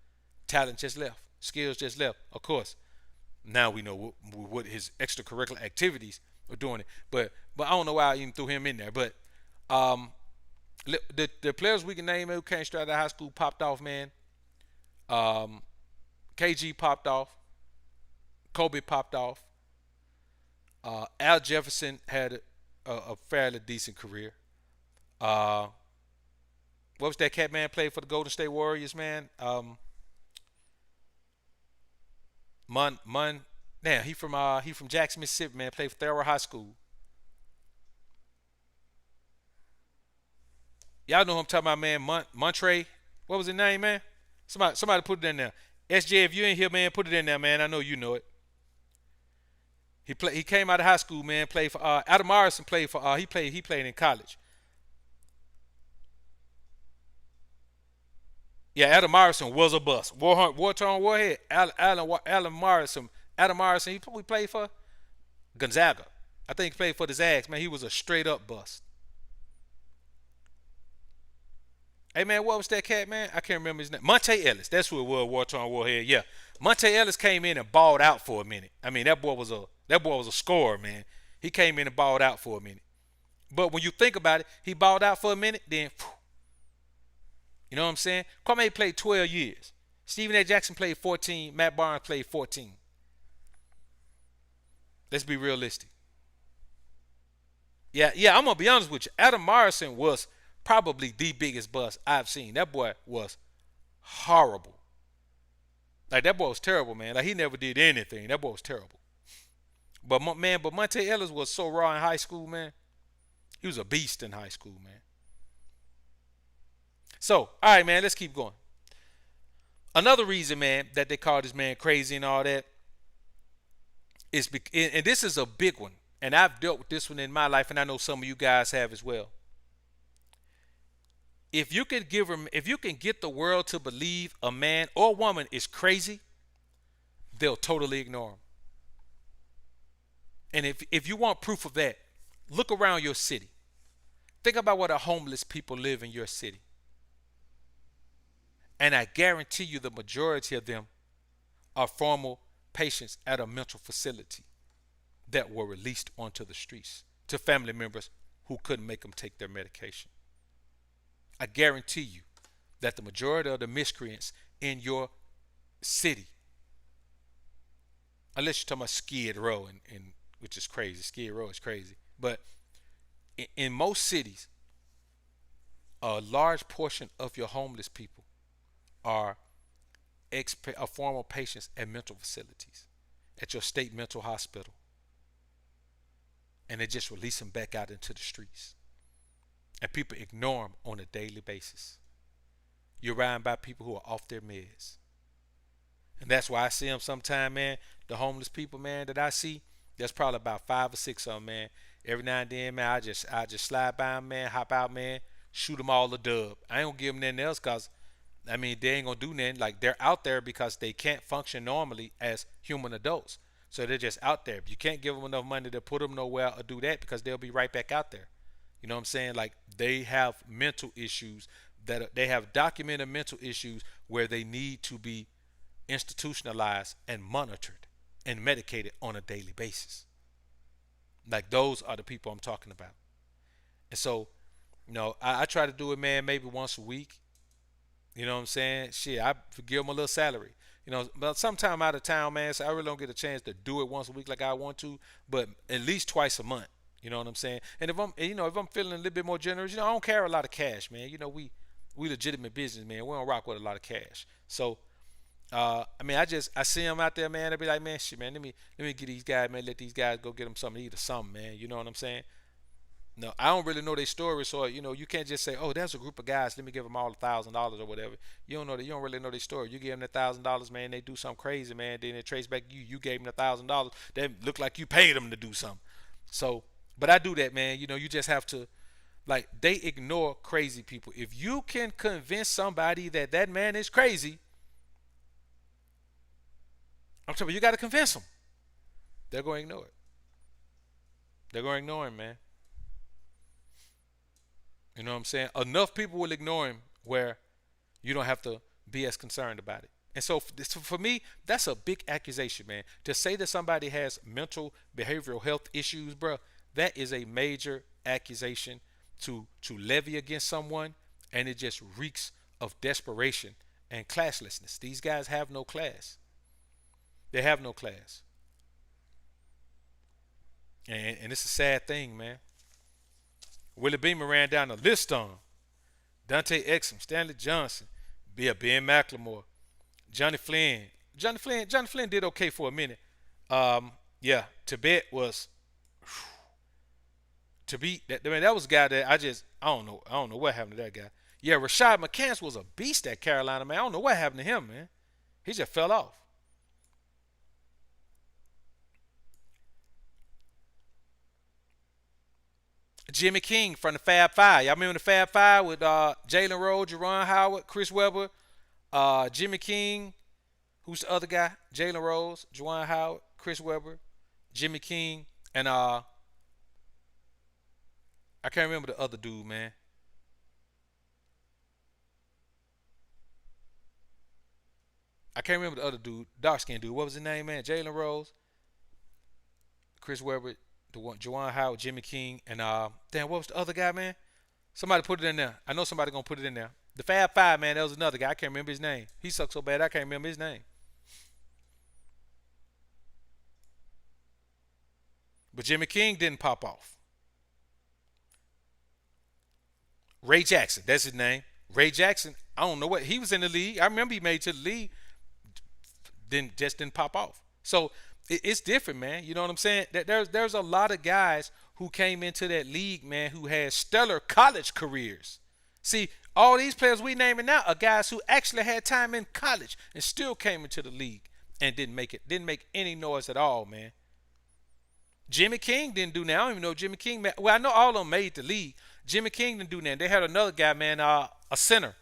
Talent just left. Skills just left. Of course, now we know what his extracurricular activities are doing it. But I don't know why I even threw him in there. But the players we can name who came straight out of high school popped off, man. KG popped off. Kobe popped off. Al Jefferson had a fairly decent career. What was that cat, man? Played for the Golden State Warriors, man. Damn, he from Jackson, Mississippi, man. Played for Thurrow High School. Y'all know who I'm talking about, man. Montre. What was his name, man? Somebody put it in there. SJ, if you ain't here, man, put it in there, man. I know you know it. He came out of high school, man. Played for Adam Morrison. Played for he played in college. Yeah, Adam Morrison was a bust. War-torn warhead. Adam Morrison. He played for Gonzaga. I think he played for the Zags, man. He was a straight up bust. Hey, man, what was that cat, man? I can't remember his name. Monte Ellis. That's who it was, war-torn warhead. Yeah. Monte Ellis came in and balled out for a minute. I mean, that boy was a scorer, man. He came in and balled out for a minute. But when you think about it, he balled out for a minute, then You know what I'm saying? Kwame played 12 years. Stephen A. Jackson played 14. Matt Barnes played 14. Let's be realistic. Yeah, I'm gonna be honest with you. Adam Morrison was probably the biggest bust I've seen. That boy was horrible. Like that boy was terrible, man. Like he never did anything. That boy was terrible. But Monte Ellis was so raw in high school, man. He was a beast in high school, man. So, all right, man, let's keep going. Another reason, man, that they call this man crazy and all that is, and this is a big one, and I've dealt with this one in my life, and I know some of you guys have as well. If you can get the world to believe a man or woman is crazy, they'll totally ignore him. And if you want proof of that, look around your city. Think about what a homeless people live in your city. And I guarantee you the majority of them are former patients at a mental facility that were released onto the streets to family members who couldn't make them take their medication. I guarantee you that the majority of the miscreants in your city, unless you're talking about Skid Row, and which is crazy. Skid Row is crazy. But in most cities, a large portion of your homeless people are former patients at mental facilities, at your state mental hospital, and they just release them back out into the streets. And people ignore them on a daily basis. You're riding by people who are off their meds. And that's why I see them sometime, man. The homeless people, man, that I see, there's probably about 5 or 6 of them, man. Every now and then, man, I just slide by them, man, hop out, man, shoot them all a dub. I ain't gonna give them nothing else because, I mean, they ain't gonna do nothing. Like, they're out there because they can't function normally as human adults. So they're just out there. If you can't give them enough money to put them nowhere or do that, because they'll be right back out there. You know what I'm saying? Like, they have mental issues they have documented mental issues where they need to be institutionalized and monitored and medicated on a daily basis. Like, those are the people I'm talking about. And so, I try to do it, man, maybe once a week. You know what I'm saying? Shit, I give them a little salary. But sometime out of town, man, so I really don't get a chance to do it once a week like I want to, but at least twice a month. You know what I'm saying? And if I'm feeling a little bit more generous, I don't carry a lot of cash, man. We legitimate business, man. We don't rock with a lot of cash. So, I mean, I see them out there, man. I be like, man, shit, man, let me get these guys, man. Let these guys go get them something to eat or something, man. You know what I'm saying? No, I don't really know their story, so you can't just say, "Oh, there's a group of guys. Let me give them all $1,000 or whatever." You don't know that. You don't really know their story. You give them $1,000, man. They do something crazy, man. Then they trace back you. You gave them $1,000. They look like you paid them to do something. So, but I do that, man. You just have to, like, they ignore crazy people. If you can convince somebody that that man is crazy, I'm telling you, you got to convince them. They're going to ignore it. They're going to ignore him, man. You know what I'm saying? Enough people will ignore him where you don't have to be as concerned about it. And so for me, that's a big accusation, man. To say that somebody has mental behavioral health issues, bro, that is a major accusation to levy against someone, and it just reeks of desperation and classlessness. These guys have no class. They have no class. And it's a sad thing, man. Willie Beamer ran down the list on Dante Exum, Stanley Johnson, Ben McLemore, Johnny Flynn. Johnny Flynn did okay for a minute. Yeah, Tibet was to beat that. I mean, that was a guy that I don't know what happened to that guy. Yeah, Rashad McCants was a beast at Carolina, man. I don't know what happened to him, man. He just fell off. Jimmy King from the Fab Five. Y'all remember the Fab Five with Jalen Rose, Jerron Howard, Chris Webber, Jimmy King. Who's the other guy? Jalen Rose, Jerron Howard, Chris Webber, Jimmy King, and I can't remember the other dude, man. I can't remember the other dude, dark skinned dude. What was his name, man? Jalen Rose, Chris Webber, the one, Juwan Howard, Jimmy King, and damn, what was the other guy, man? Somebody put it in there. I know somebody gonna put it in there. The Fab Five, man, that was another guy. I can't remember his name. He sucked so bad I can't remember his name. But Jimmy King didn't pop off. Ray Jackson, that's his name. Ray Jackson, I don't know what he was in the league. I remember he made it to the league, then just didn't pop off. So it's different, man. You know what I'm saying? There's a lot of guys who came into that league, man, who had stellar college careers. See, all these players we naming now are guys who actually had time in college and still came into the league and didn't make it, didn't make any noise at all, man. Jimmy King didn't do that. I don't even know Jimmy King. Well, I know all of them made the league. Jimmy King didn't do that. They had another guy, man, a center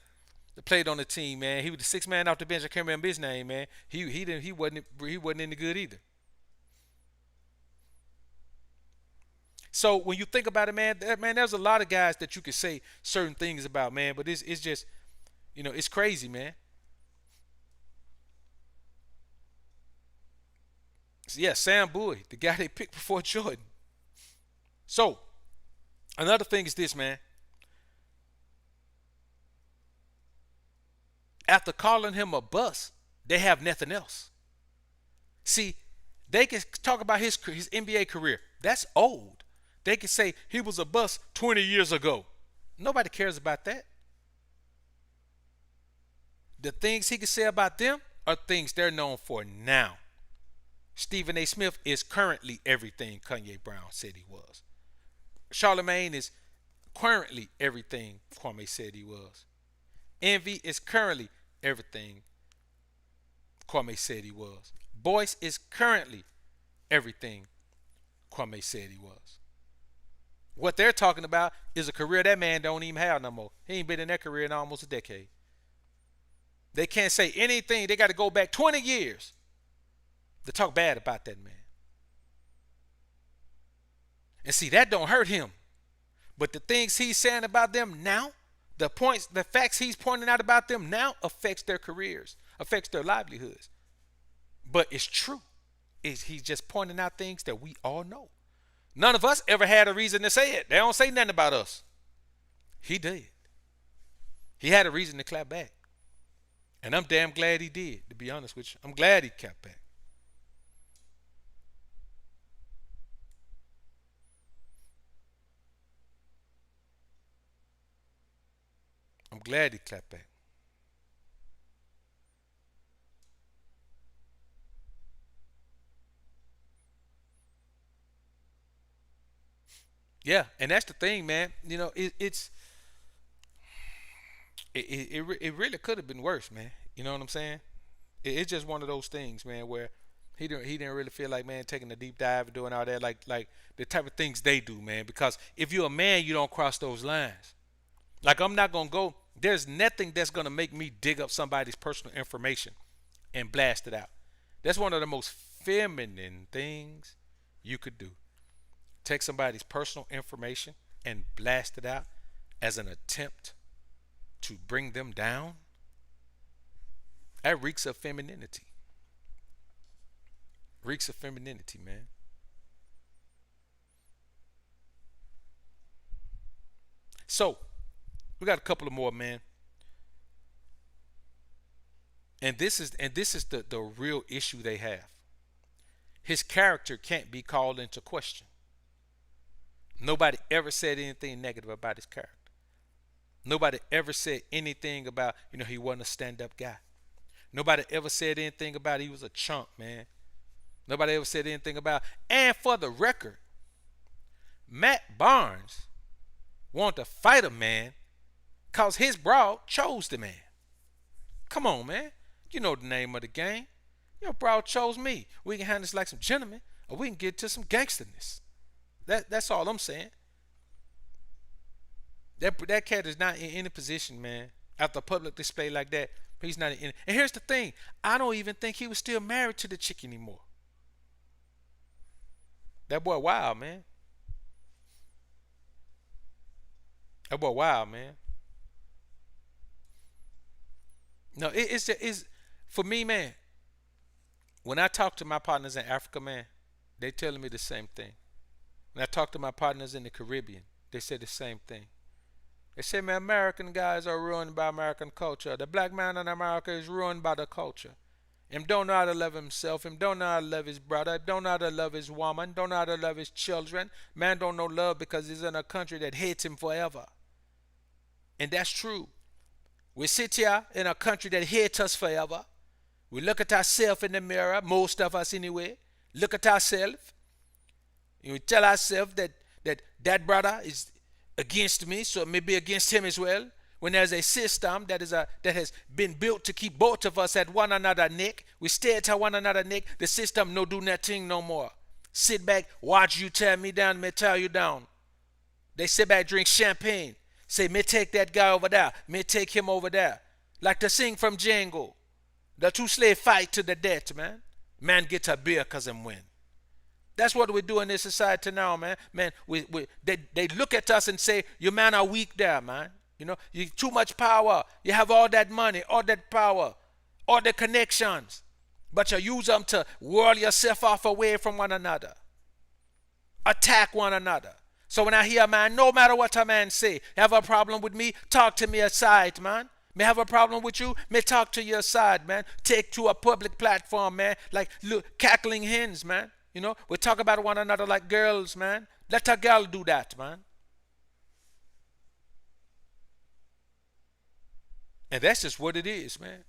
that played on the team, man. He was the sixth man off the bench. I can't remember his name, man. He wasn't any good either. So when you think about it, man, there's a lot of guys that you could say certain things about, man. But it's just, it's crazy, man. So, yeah, Sam Bowie, the guy they picked before Jordan. So another thing is this, man. After calling him a bust, they have nothing else. See, they can talk about his NBA career. That's old. They can say he was a bust 20 years ago. Nobody cares about that. The things he can say about them are things they're known for now. Stephen A. Smith is currently everything Kanye Brown said he was. Charlemagne is currently everything Kwame said he was. Envy is currently everything Kwame said he was. Boyce is currently everything Kwame said he was. What they're talking about is a career that man don't even have no more. He ain't been in that career in almost a decade. They can't say anything. They got to go back 20 years to talk bad about that man. And see, that don't hurt him. But the things he's saying about them now, the facts he's pointing out about them now affects their careers, affects their livelihoods. But it's true. He's just pointing out things that we all know. None of us ever had a reason to say it. They don't say nothing about us. He did. He had a reason to clap back. And I'm damn glad he did, to be honest with you. I'm glad he clapped back. I'm glad he clapped back. Yeah, and that's the thing, man. It really could have been worse, man. You know what I'm saying? It's just one of those things, man, where he didn't really feel like, man, taking a deep dive and doing all that, like the type of things they do, man. Because if you're a man, you don't cross those lines. Like, I'm not gonna go. There's nothing that's gonna make me dig up somebody's personal information and blast it out. That's one of the most feminine things you could do. Take somebody's personal information and blast it out as an attempt to bring them down. That reeks of femininity. Reeks of femininity, man. So, we got a couple of more, man. And this is the real issue they have. His character can't be called into question. Nobody ever said anything negative about his character. Nobody ever said anything about, he wasn't a stand-up guy. Nobody ever said anything about he was a chump, man. Nobody ever said anything about, and for the record, Matt Barnes wanted to fight a man because his broad chose the man. Come on, man. You know the name of the game. Your broad chose me. We can handle this like some gentlemen, or we can get to some gangsterness. That's all I'm saying. That cat is not in any position, man. After a public display like that, he's not in. And here's the thing: I don't even think he was still married to the chick anymore. That boy wild, man. That boy wild, man. No, it's for me, man. When I talk to my partners in Africa, man, they telling me the same thing. When I talk to my partners in the Caribbean, they say the same thing. They say, man, American guys are ruined by American culture. The black man in America is ruined by the culture. Him don't know how to love himself. Him don't know how to love his brother. Don't know how to love his woman. Don't know how to love his children. Man don't know love because he's in a country that hates him forever. And that's true. We sit here in a country that hates us forever. We look at ourselves in the mirror, most of us anyway. Look at ourselves. And we tell ourselves that brother is against me, so it may be against him as well. When there's a system that has been built to keep both of us at one another neck, we stay at one another neck. The system no do nothing no more. Sit back, watch you tear me down, me tear you down. They sit back, drink champagne, say me take that guy over there, me take him over there. Like the sing from Django. The two slaves fight to the death, man. Man gets a beer cause him win. That's what we do in this society now, man. Man, they look at us and say, you man are weak there, man. You know, you too much power. You have all that money, all that power, all the connections. But you use them to whirl yourself off away from one another. Attack one another. So when I hear a man, no matter what a man say, you have a problem with me, talk to me aside, man. May have a problem with you, may talk to your side, man. Take to a public platform, man. Like look, cackling hens, man. You know, we talk about one another like girls, man. Let a girl do that, man. And that's just what it is, man.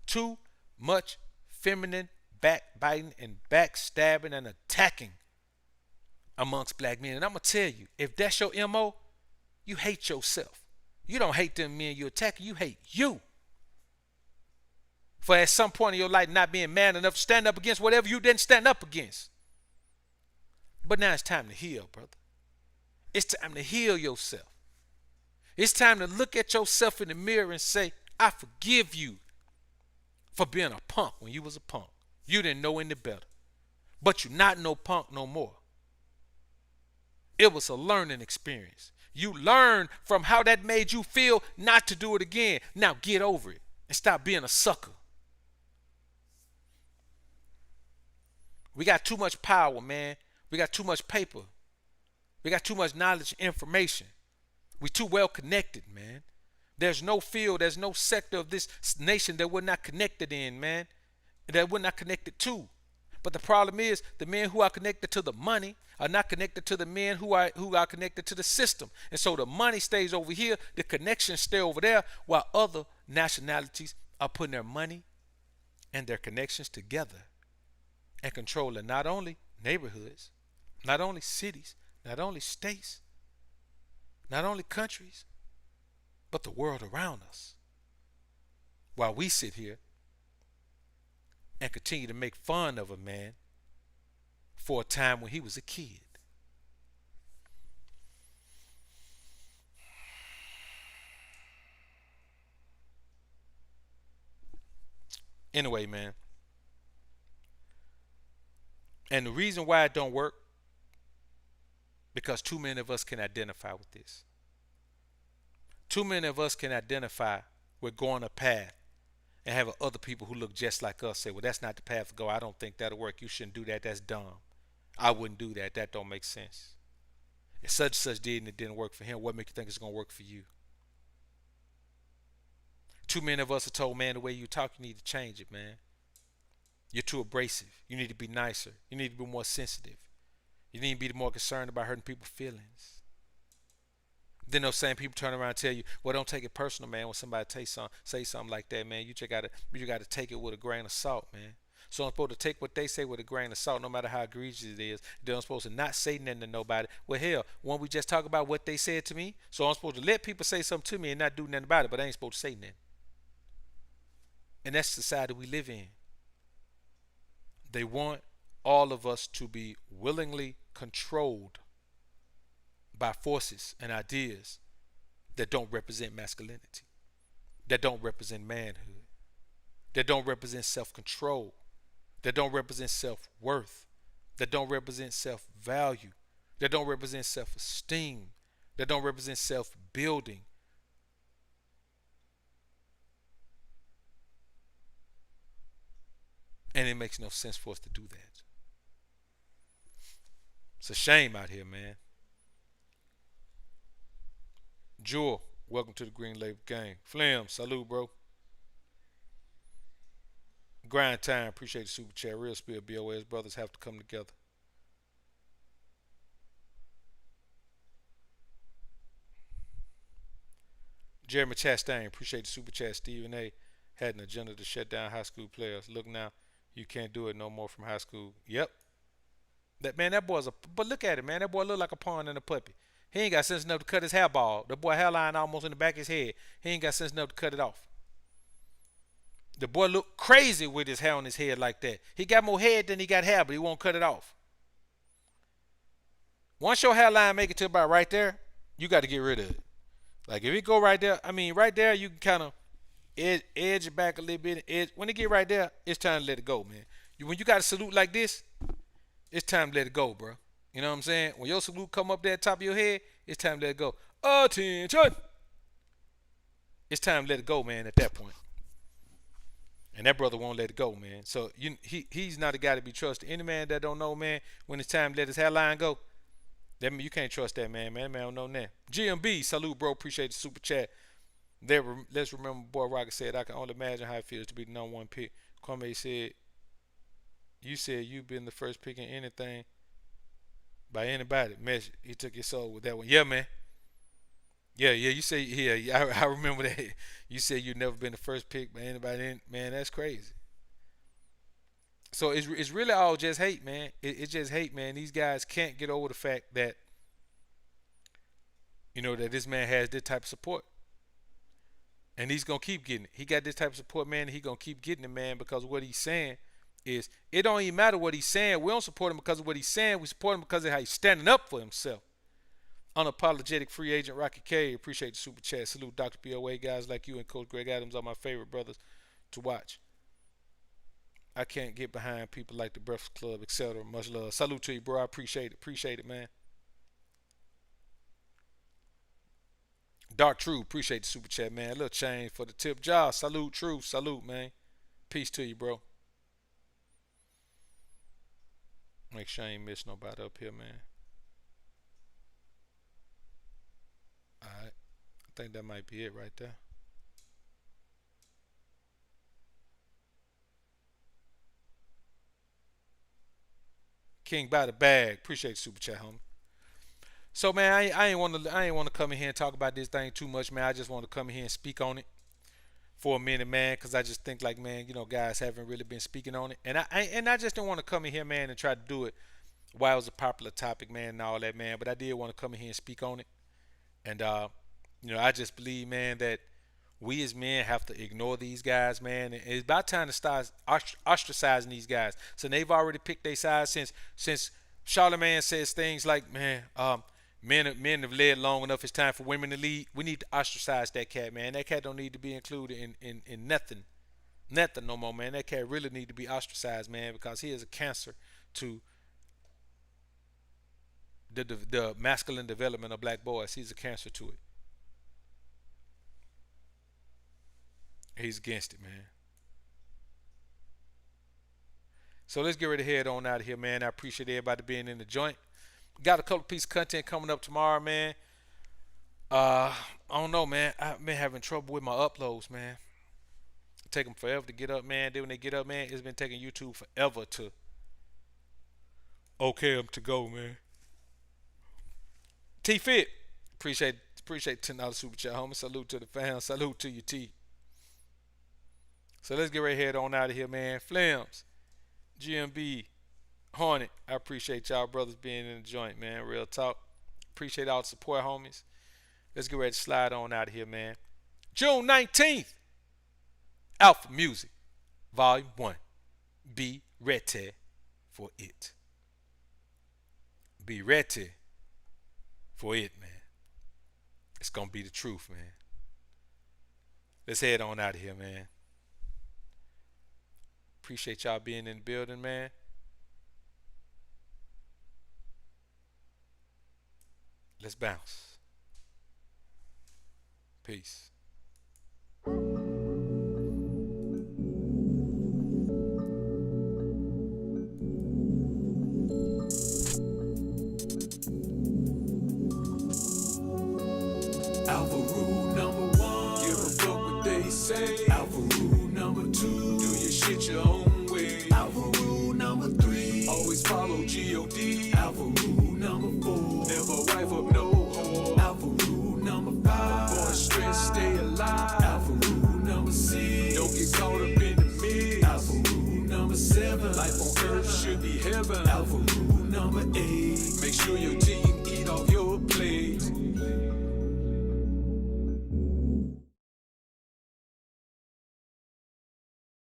Too much feminine backbiting and backstabbing and attacking amongst black men. And I'm going to tell you, if that's your MO, you hate yourself. You don't hate them men you attacking, you hate you. For at some point in your life not being man enough to stand up against whatever you didn't stand up against. But now it's time to heal, brother. It's time to heal yourself. It's time to look at yourself in the mirror and say, I forgive you for being a punk when you was a punk. You didn't know any better. But you're not no punk no more. It was a learning experience. You learned from how that made you feel not to do it again. Now get over it and stop being a sucker. We got too much power, man. We got too much paper. We got too much knowledge and information. We too well connected, man. There's no field, there's no sector of this nation that we're not connected in, man. That we're not connected to. But the problem is the men who are connected to the money are not connected to the men who are connected to the system. And so the money stays over here, the connections stay over there, while other nationalities are putting their money and their connections together and controlling not only neighborhoods, not only cities, not only states, not only countries, but the world around us. While we sit here and continue to make fun of a man for a time when he was a kid. Anyway, man. And the reason why it don't work, because too many of us can identify with this. Too many of us can identify with going a path and having other people who look just like us say, well, that's not the path to go. I don't think that'll work. You shouldn't do that. That's dumb. I wouldn't do that. That don't make sense. If such and such did and it didn't work for him, what makes you think it's going to work for you? Too many of us are told, man, the way you talk, you need to change it, man. You're too abrasive. You need to be nicer. You need to be more sensitive. You need to be more concerned about hurting people's feelings. Then those same people turn around and tell you, well, don't take it personal, man. When somebody say something like that, man, you just gotta take it with a grain of salt, man. So I'm supposed to take what they say with a grain of salt, no matter how egregious it is. Then I'm supposed to not say nothing to nobody. Well, hell, when we just talk about what they said to me, so I'm supposed to let people say something to me and not do nothing about it, but I ain't supposed to say nothing. And that's the society we live in. They want all of us to be willingly controlled by forces and ideas that don't represent masculinity, that don't represent manhood, that don't represent self-control, that don't represent self-worth, that don't represent self-value, that don't represent self-esteem, that don't represent self-building. And it makes no sense for us to do that. It's a shame out here, man. Jewel, welcome to the Green Label Gang. Flim, salute, bro. Grind time, appreciate the super chat. Real spill, BOS brothers have to come together. Jeremy Chastain, appreciate the super chat. Stephen A. had an agenda to shut down high school players. Look now, you can't do it no more from high school. Yep. That boy's a. But look at it, man. That boy look like a pawn and a puppy. He ain't got sense enough to cut his hair bald. The boy hairline almost in the back of his head. He ain't got sense enough to cut it off. The boy look crazy with his hair on his head like that. He got more head than he got hair, but he won't cut it off. Once your hairline make it to about right there, you got to get rid of it. Like if it go right there, I mean right there, you can kind of edge it back a little bit. When it get right there, it's time to let it go, man. When you got a salute like this, it's time to let it go, bro. You know what I'm saying? When your salute come up there at the top of your head, it's time to let it go. Attention! It's time to let it go, man, at that point. And that brother won't let it go, man. So he's not a guy to be trusted. Any man that don't know, man, when it's time to let his hairline go, that mean you can't trust that man, man. That man don't know that. GMB, salute, bro. Appreciate the super chat. Let's remember, boy Rocket said, I can only imagine how it feels to be the number one pick. Kwame said, you said you've been the first pick in anything by anybody. Mesh, he took your soul with that one. Yeah, man. Yeah. You say, yeah. I remember that. You said you've never been the first pick by anybody. Man, that's crazy. So it's really all just hate, man. It's just hate, man. These guys can't get over the fact that that this man has this type of support, and he's gonna keep getting it. He got this type of support, man. And he gonna keep getting it, man, because what he's saying is it don't even matter what he's saying. We don't support him because of what he's saying. We support him because of how he's standing up for himself. Unapologetic free agent Rocky K. Appreciate the super chat. Salute Dr. BOA. Guys like you and Coach Greg Adams are my favorite brothers to watch. I can't get behind people like the Breakfast Club, etc. Much love. Salute to you, bro. I appreciate it. Appreciate it, man. Dark True, appreciate the super chat, man. A little change for the tip jar. Salute, True. Salute, man. Peace to you, bro. Make sure I ain't miss nobody up here, man. Alright. I think that might be it right there. King by the bag. Appreciate the super chat, homie. So man, I ain't want to come in here and talk about this thing too much, man. I just want to come in here and speak on it for a minute, man, because I just think like, man, guys haven't really been speaking on it, and I just don't want to come in here, man, and try to do it while it was a popular topic, man, and all that, man. But I did want to come in here and speak on it, and I just believe, man, that we as men have to ignore these guys, man. And it's about time to start ostracizing these guys. So they've already picked their side since Charlemagne says things like, man, men have led long enough. It's time for women to lead. We need to ostracize that cat, man. That cat don't need to be included in nothing no more, man. That cat really need to be ostracized, man, because he is a cancer to the masculine development of black boys. He's a cancer to it. He's against it, man. So let's get ready to head on out of here, man. I appreciate everybody being in the joint. Got a couple pieces of content coming up tomorrow, man. I don't know, man. I've been having trouble with my uploads, man. It take them forever to get up, man. Then when they get up, man, it's been taking YouTube forever to okay them to go, man. T Fit, appreciate $10 super chat, homie. Salute to the fans. Salute to you, T. So let's get right head on out of here, man. Flames, GMB, Hornet. I appreciate y'all brothers being in the joint, man. Real talk. Appreciate all the support, homies. Let's get ready to slide on out of here, man. June 19th, Alpha Music, Volume 1. Be ready for it. Be ready for it, man. It's going to be the truth, man. Let's head on out of here, man. Appreciate y'all being in the building, man. Let's bounce. Peace. Alpha say. Alpha rule number 2, do your shit your own way. Alpha rule number 3, always follow G.O.D. Alpha rule number 4, never wife up no whore. Alpha rule number 5, avoid stress, stay alive. Alpha rule number 6, don't get caught up in the mix. Alpha rule number 7, life on earth should be heaven. Alpha rule number 8, make sure your team eat off your plate.